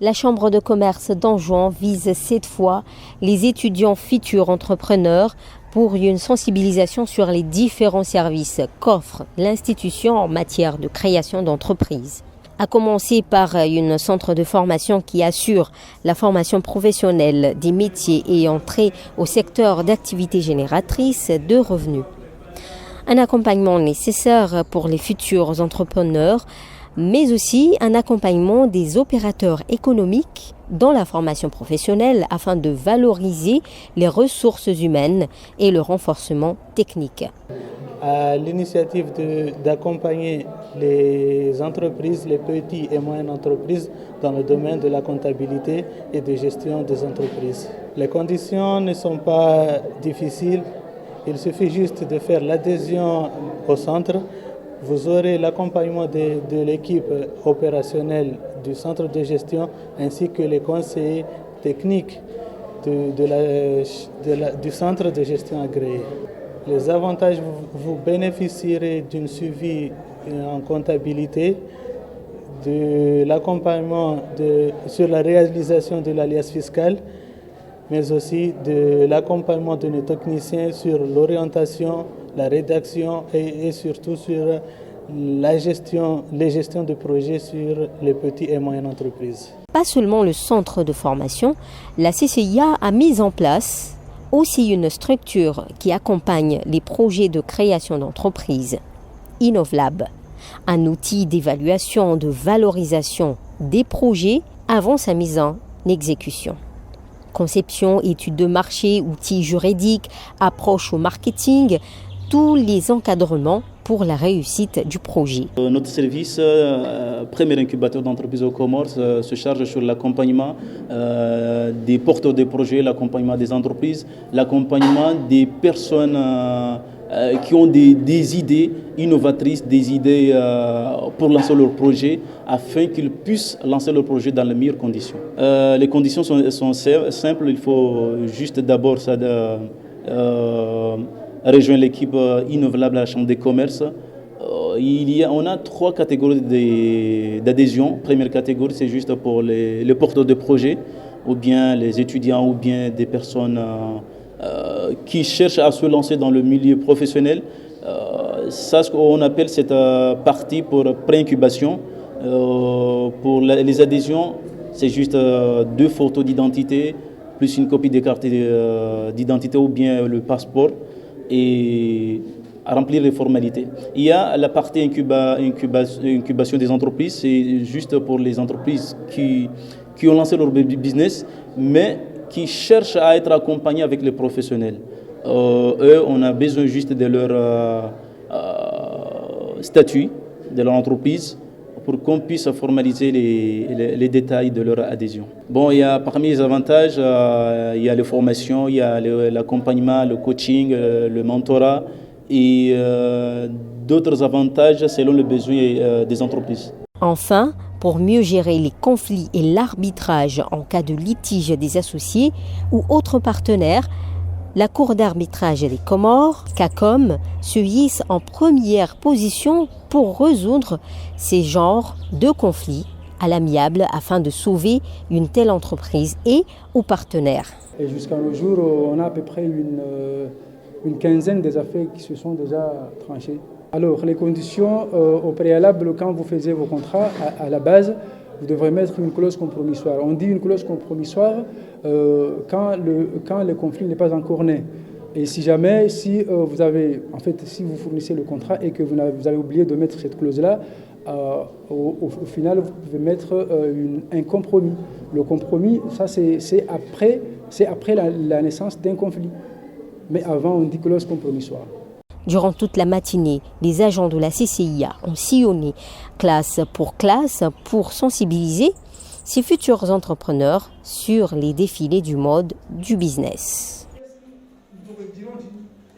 La Chambre de commerce d'Anjouan vise cette fois les étudiants futurs entrepreneurs pour une sensibilisation sur les différents services qu'offre l'institution en matière de création d'entreprises. À commencer par un centre de formation qui assure la formation professionnelle des métiers ayant trait au secteur d'activité génératrice de revenus. Un accompagnement nécessaire pour les futurs entrepreneurs, mais aussi un accompagnement des opérateurs économiques dans la formation professionnelle afin de valoriser les ressources humaines et le renforcement technique. À l'initiative d'accompagner les entreprises, les petites et moyennes entreprises dans le domaine de la comptabilité et de gestion des entreprises. Les conditions ne sont pas difficiles, il suffit juste de faire l'adhésion au centre. Vous aurez l'accompagnement de l'équipe opérationnelle du centre de gestion ainsi que les conseillers techniques du centre de gestion agréé. Les avantages, vous bénéficierez d'un suivi en comptabilité, de l'accompagnement sur la réalisation de l'alias fiscal, mais aussi de l'accompagnement de nos techniciens sur l'orientation, la rédaction et surtout sur les gestions de projets sur les petites et moyennes entreprises. Pas seulement le centre de formation, la CCIA a mis en place aussi une structure qui accompagne les projets de création d'entreprises, InnovLab, un outil d'évaluation, de valorisation des projets avant sa mise en exécution. Conception, études de marché, outils juridiques, approche au marketing, tous les encadrements pour la réussite du projet. Notre service, premier incubateur d'entreprise aux Comores, se charge sur l'accompagnement des porteurs de projets, l'accompagnement des entreprises, l'accompagnement des personnes qui ont des idées innovatrices, des idées pour lancer leur projet, afin qu'ils puissent lancer leur projet dans les meilleures conditions. Les conditions sont simples, il faut juste d'abord rejoindre l'équipe InnovLab à la Chambre des commerces. On a 3 catégories d'adhésion. Première catégorie, c'est juste pour les porteurs de projets, ou bien les étudiants, ou bien des personnes qui cherchent à se lancer dans le milieu professionnel. Ça, ce qu'on appelle cette partie pour pré-incubation. Pour les adhésions, c'est juste 2 photos d'identité, plus une copie des cartes d'identité ou bien le passeport, et à remplir les formalités. Il y a la partie incubation des entreprises, c'est juste pour les entreprises qui ont lancé leur business, mais qui cherchent à être accompagnés avec les professionnels. Eux, on a besoin juste de leur statut, de leur entreprise, pour qu'on puisse formaliser les détails de leur adhésion. Bon, parmi les avantages, il y a les formations, il y a l'accompagnement, le coaching, le mentorat et d'autres avantages selon les besoins des entreprises. Enfin, pour mieux gérer les conflits et l'arbitrage en cas de litige des associés ou autres partenaires, la Cour d'arbitrage des Comores, CACOM, se hisse en première position pour résoudre ces genres de conflits à l'amiable afin de sauver une telle entreprise et aux partenaires. Et jusqu'à nos jours, on a à peu près une quinzaine des affaires qui se sont déjà tranchées. Alors, les conditions au préalable, quand vous faisiez vos contrats, à la base, vous devrez mettre une clause compromissoire. On dit une clause compromissoire quand le conflit n'est pas encore né. Et si jamais, si vous fournissez le contrat et que vous avez oublié de mettre cette clause-là, au final, vous pouvez mettre un compromis. Le compromis, ça c'est après la naissance d'un conflit. Mais avant, on dit clause compromissoire. Durant toute la matinée, les agents de la CCIA ont sillonné classe pour sensibiliser ces futurs entrepreneurs sur les défilés du mode du business.